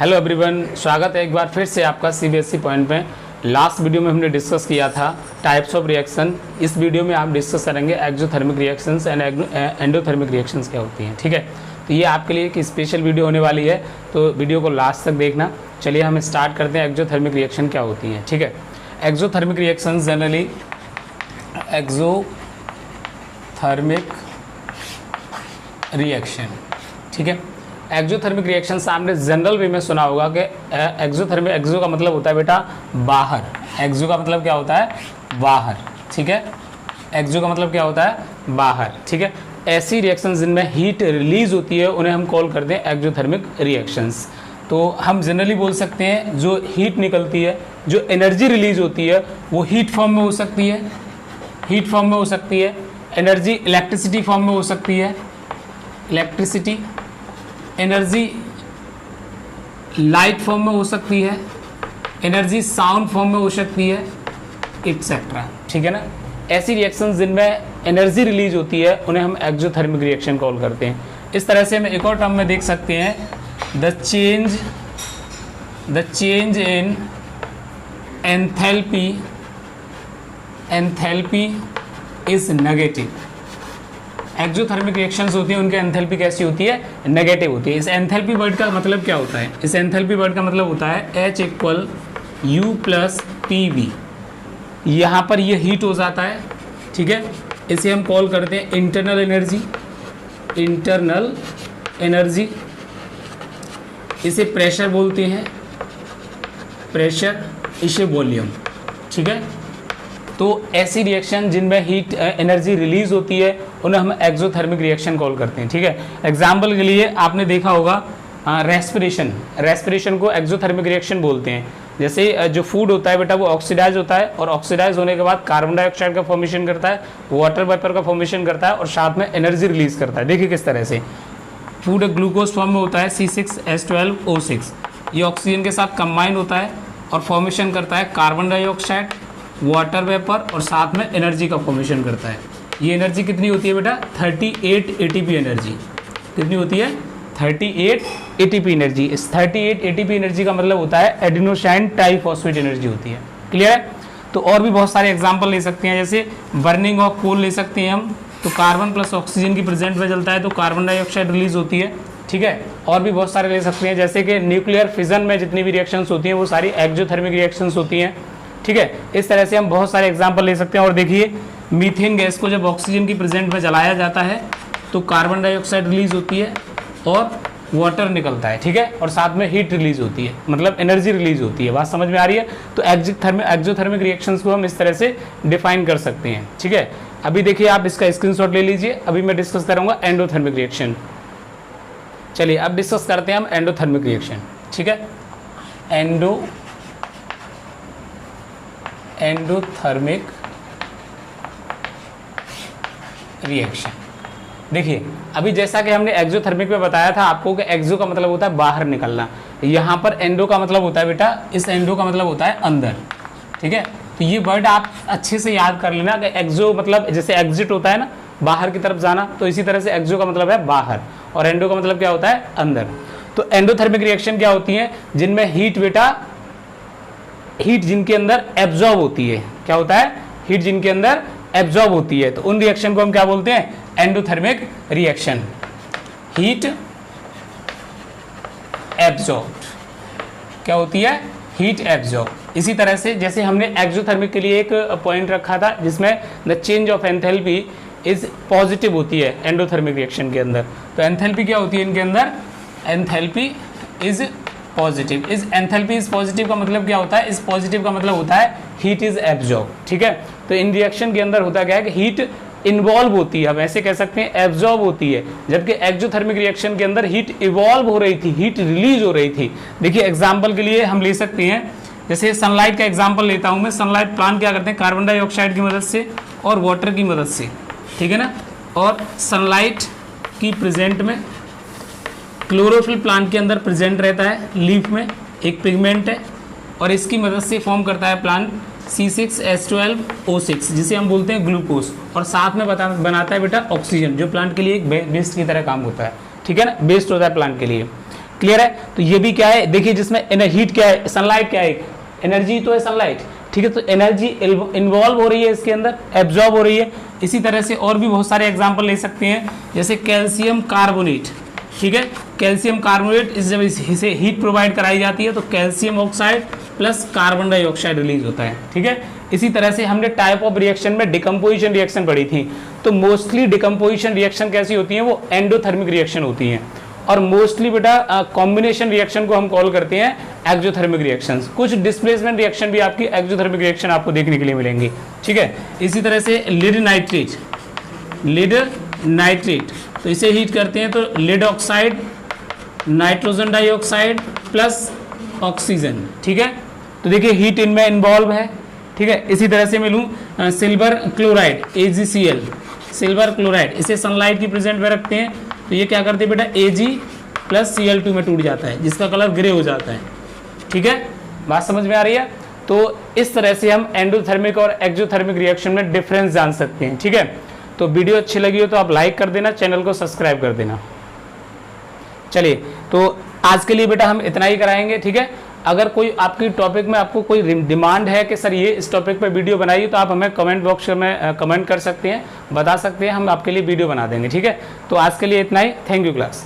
Hello everyone, स्वागत है एक बार फिर से आपका सीबीएसई पॉइंट में। लास्ट वीडियो में हमने डिस्कस किया था टाइप्स ऑफ रिएक्शन। इस वीडियो में आप डिस्कस करेंगे exothermic reactions and endothermic reactions क्या होती हैं। ठीक है, तो ये आपके लिए एक स्पेशल वीडियो होने वाली है, तो वीडियो को लास्ट तक देखना। चलिए हम स्टार्ट करते हैं एक्सोथर्मिक रिएक्शन क्या होती हैं। ठीक है, exothermic reaction generally exothermic reaction, ठीक है। एक्सोथर्मिक रिएक्शन आपने जनरल वे में सुना होगा कि एक्सोथर्मिक, एक्सो का मतलब होता है बेटा बाहर, एक्सो का मतलब क्या होता है बाहर, ठीक है। एक्सो का मतलब क्या होता है बाहर, ठीक है। ऐसी रिएक्शन जिनमें हीट रिलीज होती है उन्हें हम कॉल करते हैं एक्सोथर्मिक रिएक्शंस। तो हम जनरली बोल सकते हैं जो हीट निकलती है, जो एनर्जी रिलीज होती है वो हीट फॉर्म में हो सकती है, हीट फॉर्म में हो सकती है। एनर्जी इलेक्ट्रिसिटी फॉर्म में हो सकती है, इलेक्ट्रिसिटी। एनर्जी लाइट फॉर्म में हो सकती है, एनर्जी साउंड फॉर्म में हो सकती है, एक्सेट्रा, ठीक है ना। ऐसी रिएक्शंस जिनमें एनर्जी रिलीज होती है उन्हें हम एक्सोथर्मिक रिएक्शन कॉल करते हैं। इस तरह से हम एक और टर्म में देख सकते हैं, the change in enthalpy is negative. Exothermic reactions होती हैं उनकी एंथैल्पी कैसी होती है, नेगेटिव होती है। इस एंथैल्पी वर्ड का मतलब क्या होता है, इस एंथैल्पी वर्ड का मतलब होता है H = U + PV। यहाँ पर ये हीट हो जाता है, ठीक है। इसे हम कॉल करते हैं इंटरनल एनर्जी। इसे प्रेशर बोलते हैं, प्रेशर, इसे वॉल्यूम, ठीक है। तो ऐसी रिएक्शन जिनमें हीट एनर्जी रिलीज होती है उन्हें हम एक्सोथर्मिक रिएक्शन कॉल करते हैं, ठीक है। एग्जाम्पल के लिए आपने देखा होगा रेस्पिरेशन को एक्सोथर्मिक रिएक्शन बोलते हैं। जैसे जो फूड होता है बेटा वो ऑक्सीडाइज होता है और ऑक्सीडाइज होने के बाद कार्बन डाइऑक्साइड का फॉर्मेशन करता है, वाटर वेपर का फॉर्मेशन करता है और साथ में एनर्जी रिलीज करता है। देखिए किस तरह से फूड ग्लूकोज फॉर्म में होता है C6H12O6। ये ऑक्सीजन के साथ कंबाइन होता है और फॉर्मेशन करता है कार्बन डाइऑक्साइड, वाटर वेपर और साथ में एनर्जी का फॉर्मेशन करता है। ये एनर्जी कितनी होती है बेटा, 38 ATP एनर्जी। कितनी होती है, 38 ATP एनर्जी। इस 38 ATP एनर्जी का मतलब होता है एडिनोसाइन ट्राइफॉस्फेट एनर्जी होती है। क्लियर है। तो और भी बहुत सारे एग्जांपल ले सकते हैं, जैसे बर्निंग ऑफ कोल ले सकते हैं हम। तो कार्बन प्लस ऑक्सीजन की प्रेजेंट में जलता है तो कार्बन डाइऑक्साइड रिलीज होती है, ठीक है। और भी बहुत सारे ले सकते हैं, जैसे कि न्यूक्लियर फिजन में जितनी भी रिएक्शंस होती हैं वो सारी एक्सोथर्मिक रिएक्शंस होती हैं, ठीक है। इस तरह से हम बहुत सारे एग्जाम्पल ले सकते हैं। और देखिए मीथेन गैस को जब ऑक्सीजन की प्रेजेंट में जलाया जाता है तो कार्बन डाइऑक्साइड रिलीज होती है और वाटर निकलता है, ठीक है। और साथ में हीट रिलीज होती है, मतलब एनर्जी रिलीज होती है। बात समझ में आ रही है। तो एक्सोथर्मिक रिएक्शंस को हम इस तरह से डिफाइन कर सकते हैं, ठीक है। अभी देखिए आप इसका स्क्रीनशॉट ले लीजिए। अभी मैं डिस्कस करूंगा एंडोथर्मिक रिएक्शन। चलिए अब डिस्कस करते हैं हम एंडोथर्मिक रिएक्शन, ठीक है। Endothermic reaction. देखिए अभी जैसा कि हमने एक्सोथर्मिक में बताया था आपको कि एक्सो का मतलब होता है बाहर निकलना, यहाँ पर एंडो का मतलब होता है बेटा, इस एंडो का मतलब होता है अंदर, ठीक है। तो ये वर्ड आप अच्छे से याद कर लेना कि एक्सो मतलब जैसे एग्जिट होता है ना, बाहर की तरफ जाना, तो इसी तरह से एक्सो का मतलब है बाहर और एंडो का मतलब क्या होता है अंदर। तो एंडोथर्मिक रिएक्शन क्या होती है, जिनमें हीट जिनके अंदर एब्जॉर्ब होती है। क्या होता है, हीट जिनके अंदर एब्जॉर्ब होती है, तो उन रिएक्शन को हम क्या बोलते हैं, एंडोथर्मिक रिएक्शन। हीट एब्जॉर्ब क्या होती है, हीट एब्जॉर्ब। इसी तरह से जैसे हमने एक्सोथर्मिक के लिए एक पॉइंट रखा था जिसमें the change of enthalpy is positive होती है एंडोथर्मिक रिएक्शन के अंदर। तो एंथैल्पी क्या होती है इनके अंदर, एंथैल्पी इज पॉजिटिव। इस एंथैल्पी इज पॉजिटिव का मतलब क्या होता है, इस पॉजिटिव का मतलब होता है हीट इज एब्जॉर्ब, ठीक है। तो इन रिएक्शन के अंदर होता क्या है कि हीट इन्वॉल्व होती है, हम ऐसे कह सकते हैं एब्जॉर्ब होती है, जबकि एक्सोथर्मिक रिएक्शन के अंदर हीट इवॉल्व हो रही थी, हीट रिलीज हो रही थी। देखिए एग्जाम्पल के लिए हम ले सकते हैं, जैसे सनलाइट का एग्जाम्पल लेता हूं मैं। सनलाइट प्लांट क्या करते हैं, कार्बन डाइऑक्साइड की मदद से और वाटर की मदद से, ठीक है ना। और सनलाइट की प्रेजेंट में क्लोरोफिल प्लांट के अंदर प्रेजेंट रहता है, लीफ में एक पिगमेंट है और इसकी मदद से फॉर्म करता है प्लांट C6H12O6 जिसे हम बोलते हैं ग्लूकोज, और साथ में बनाता है बेटा ऑक्सीजन, जो प्लांट के लिए एक बेस्ट की तरह काम होता है, ठीक है ना, बेस्ट होता है प्लांट के लिए। क्लियर है? तो ये भी क्या है, देखिए जिसमें हीट क्या है, सनलाइट क्या है, एनर्जी तो है सनलाइट, ठीक है, तो एनर्जी इन्वॉल्व हो रही है इसके अंदर, एब्जॉर्ब हो रही है। इसी तरह से और भी बहुत सारे एग्जांपल ले सकते हैं, जैसे कैल्शियम कार्बोनेट, ठीक है, कैल्शियम कार्बोनेट जब इसे हीट प्रोवाइड कराई जाती है तो calcium oxide plus carbon dioxide release होता है, ठीक है। इसी तरह से हमने टाइप ऑफ रिएक्शन में डिकम्पोजिशन रिएक्शन पढ़ी थी, तो मोस्टली डिकम्पोजिशन रिएक्शन कैसी होती है, वो एंडोथर्मिक रिएक्शन होती है, और मोस्टली बेटा कॉम्बिनेशन रिएक्शन को हम कॉल करते हैं एक्सोथर्मिक रिएक्शंस। कुछ डिस्प्लेसमेंट रिएक्शन भी आपकी एक्सोथर्मिक रिएक्शन आपको देखने के लिए मिलेंगी, ठीक है। इसी तरह से लीड नाइट्रेट, तो इसे हीट करते हैं तो lead oxide, nitrogen dioxide plus oxygen, ठीक है, तो देखिए हीट इनमें इन्वॉल्व है, ठीक है। इसी तरह से मैं लूँ silver chloride AgCl, silver chloride, इसे सनलाइट की प्रेजेंट में रखते हैं तो ये क्या करते हैं बेटा, Ag प्लस Cl2 में टूट जाता है, जिसका कलर ग्रे हो जाता है, ठीक है, बात समझ में आ रही है। तो इस तरह से हम एंडोथर्मिक और एक्सोथर्मिक रिएक्शन में डिफरेंस जान सकते हैं, ठीक है। तो वीडियो अच्छी लगी हो तो आप लाइक कर देना, चैनल को सब्सक्राइब कर देना। चलिए, तो आज के लिए बेटा हम इतना ही कराएंगे, ठीक है। अगर कोई आपकी टॉपिक में आपको कोई डिमांड है कि सर ये इस टॉपिक पे वीडियो बनाइए, तो आप हमें कमेंट बॉक्स में कमेंट कर सकते हैं, बता सकते हैं, हम आपके लिए वीडियो बना देंगे, ठीक है। तो आज के लिए इतना ही, थैंक यू क्लास।